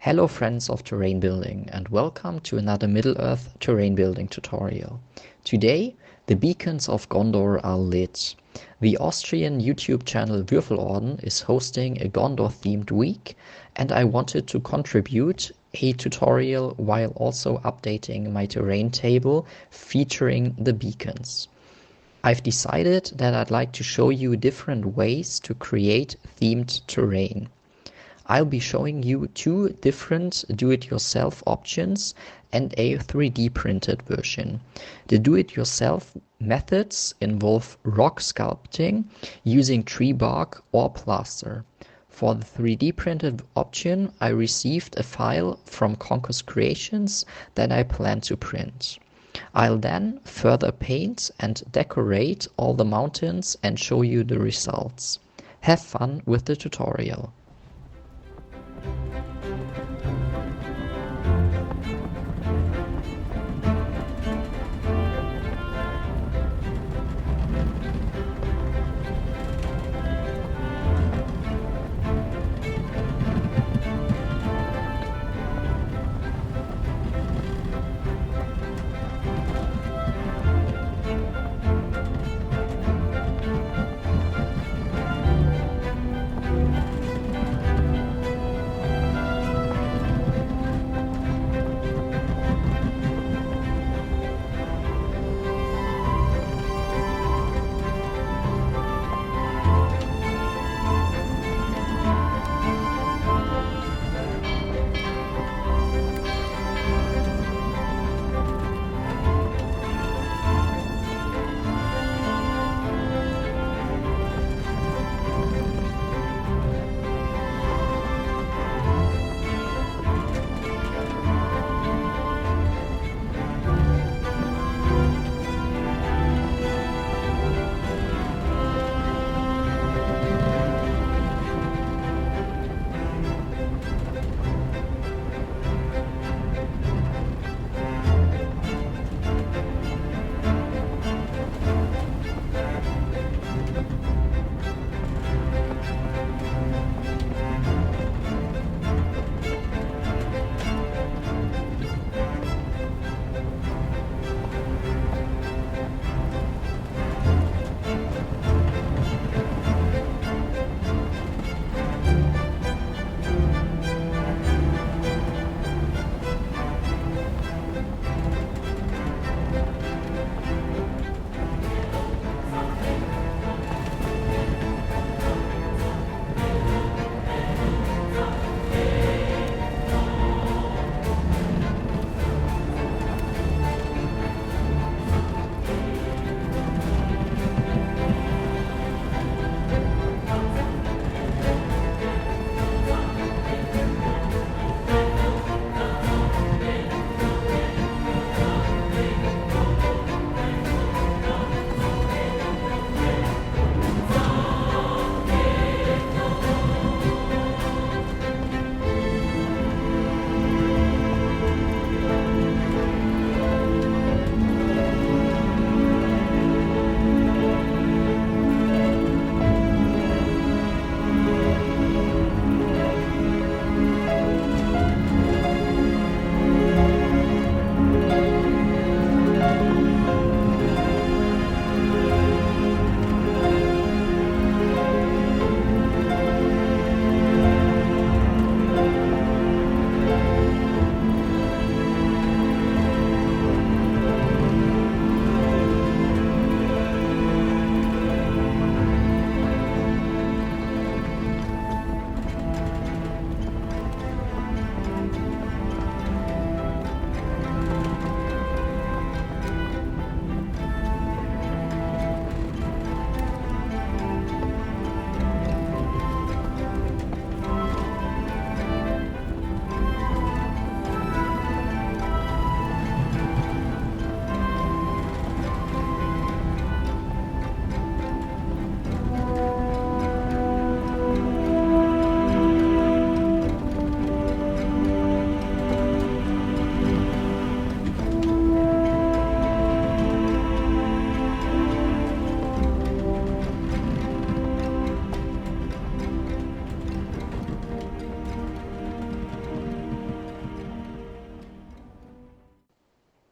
Hello friends of terrain building and welcome to another Middle-earth terrain building tutorial. Today the beacons of Gondor are lit. The Austrian YouTube channel Würfelorden is hosting a Gondor themed week and I wanted to contribute a tutorial while also updating my terrain table featuring the beacons. I've decided that I'd like to show you different ways to create themed terrain. I'll be showing you two different do-it-yourself options and a 3D printed version. The do-it-yourself methods involve rock sculpting using tree bark or plaster. For the 3D printed option, I received a file from Conquest Creations that I plan to print. I'll then further paint and decorate all the mountains and show you the results. Have fun with the tutorial.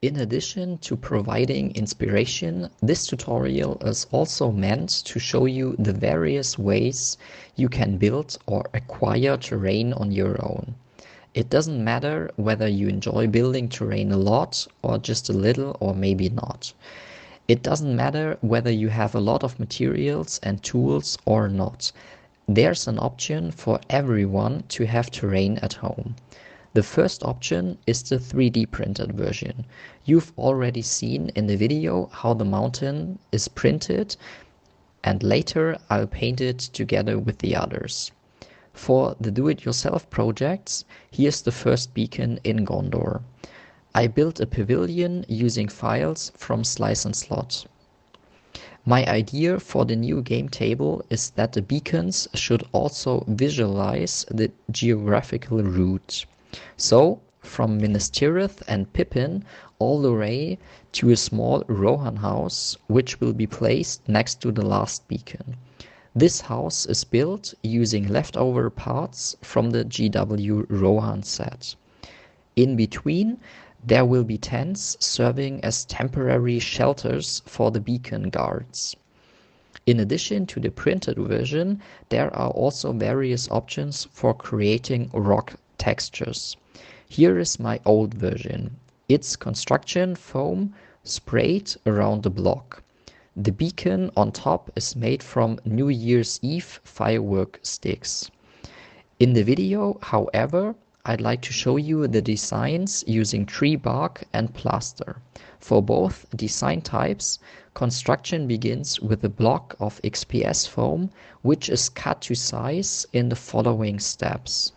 In addition to providing inspiration, this tutorial is also meant to show you the various ways you can build or acquire terrain on your own. It doesn't matter whether you enjoy building terrain a lot or just a little or maybe not. It doesn't matter whether you have a lot of materials and tools or not. There's an option for everyone to have terrain at home. The first option is the 3D printed version. You've already seen in the video how the mountain is printed, and later I'll paint it together with the others. For the do-it-yourself projects, here's the first beacon in Gondor. I built a pavilion using files from Slice and Slot. My idea for the new game table is that the beacons should also visualize the geographical route. So, from Minas Tirith and Pippin all the way to a small Rohan house, which will be placed next to the last beacon. This house is built using leftover parts from the GW Rohan set. In between, there will be tents serving as temporary shelters for the beacon guards. In addition to the printed version, there are also various options for creating rock textures. Here is my old version. It's construction foam sprayed around the block. The beacon on top is made from New Year's Eve firework sticks. In the video, however, I'd like to show you the designs using tree bark and plaster. For both design types, construction begins with a block of XPS foam, which is cut to size in the following steps.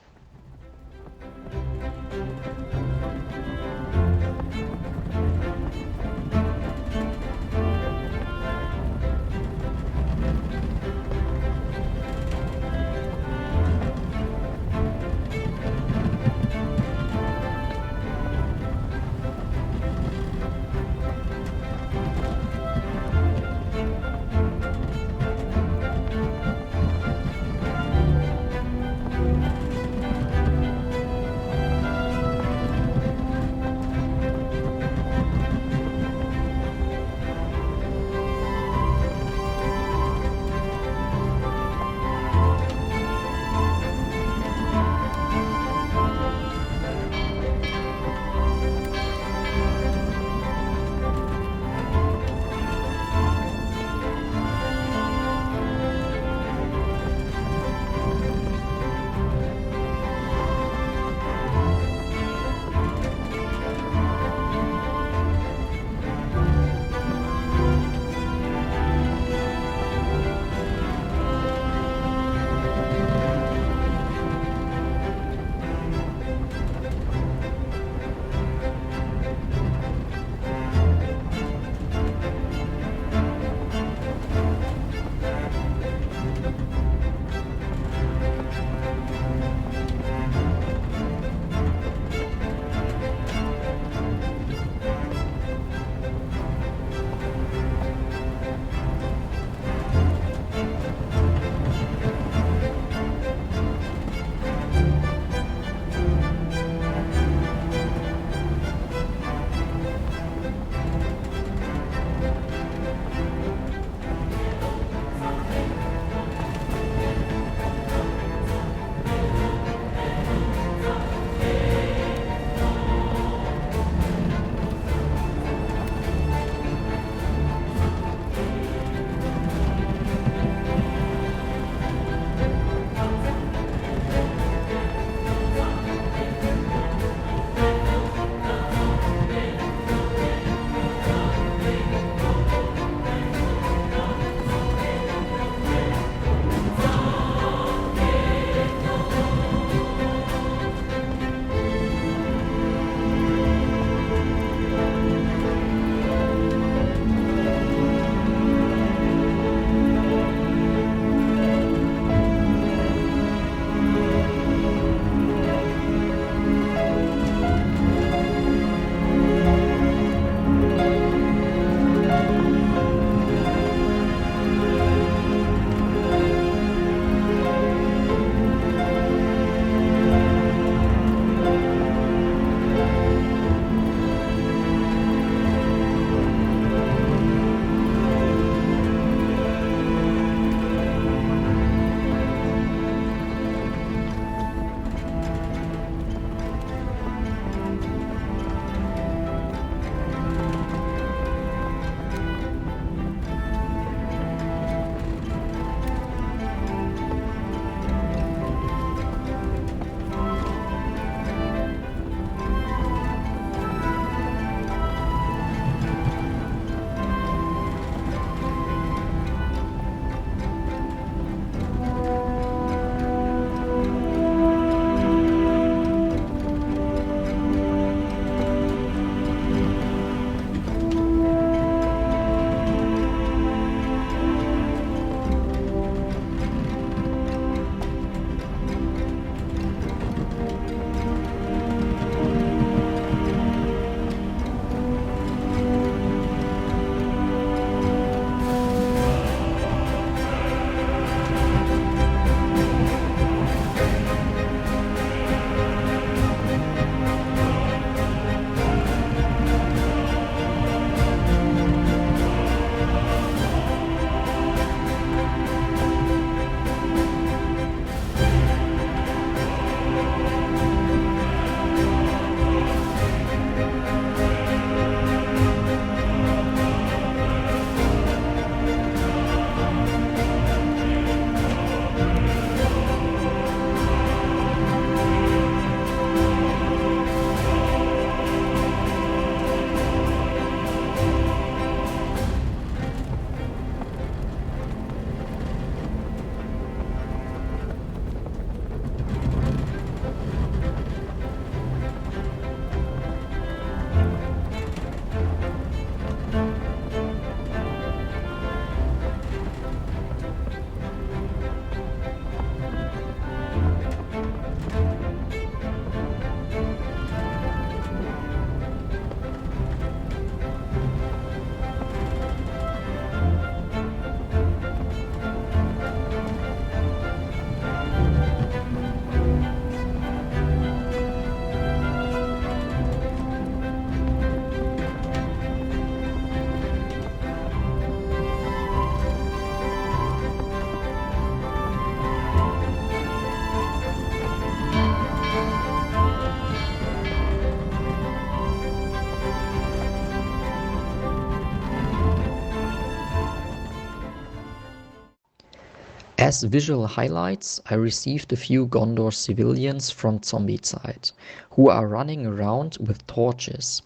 As visual highlights, I received a few Gondor civilians from Zombicide, who are running around with torches.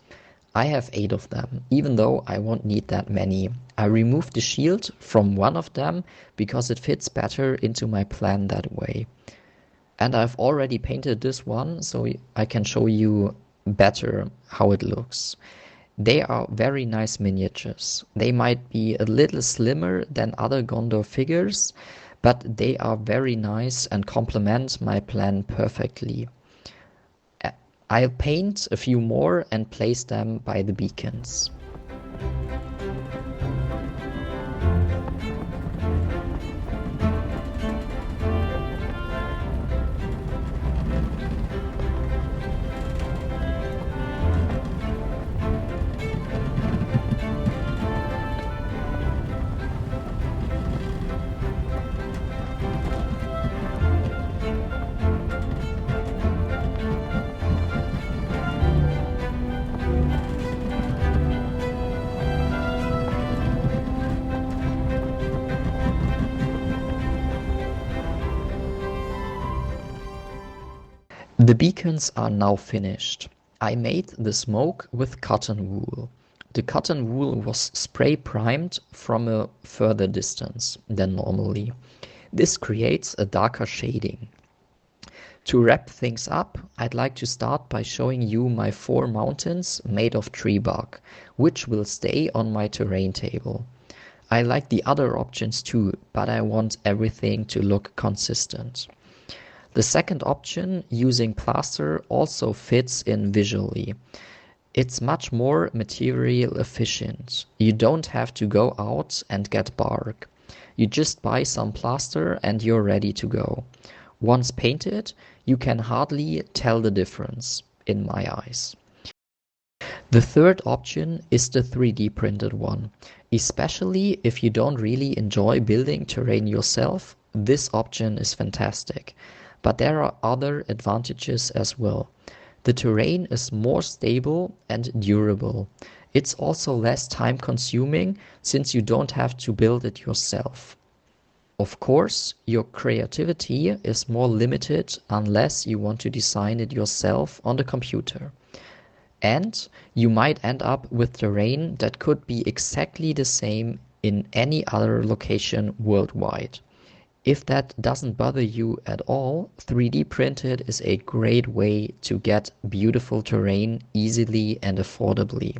I have 8 of them, even though I won't need that many. I removed the shield from one of them because it fits better into my plan that way. And I've already painted this one, so I can show you better how it looks. They are very nice miniatures. They might be a little slimmer than other Gondor figures, but they are very nice and complement my plan perfectly. I'll paint a few more and place them by the beacons. The beacons are now finished. I made the smoke with cotton wool. The cotton wool was spray primed from a further distance than normally. This creates a darker shading. To wrap things up, I'd like to start by showing you my 4 mountains made of tree bark, which will stay on my terrain table. I like the other options too, but I want everything to look consistent. The second option, using plaster, also fits in visually. It's much more material efficient. You don't have to go out and get bark. You just buy some plaster and you're ready to go. Once painted, you can hardly tell the difference, in my eyes. The third option is the 3D printed one. Especially if you don't really enjoy building terrain yourself, this option is fantastic. But there are other advantages as well. The terrain is more stable and durable. It's also less time consuming since you don't have to build it yourself. Of course, your creativity is more limited unless you want to design it yourself on the computer. And you might end up with terrain that could be exactly the same in any other location worldwide. If that doesn't bother you at all, 3D printed is a great way to get beautiful terrain easily and affordably.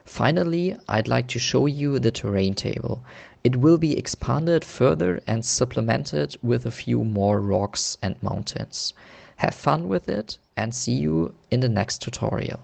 Finally, I'd like to show you the terrain table. It will be expanded further and supplemented with a few more rocks and mountains. Have fun with it and see you in the next tutorial.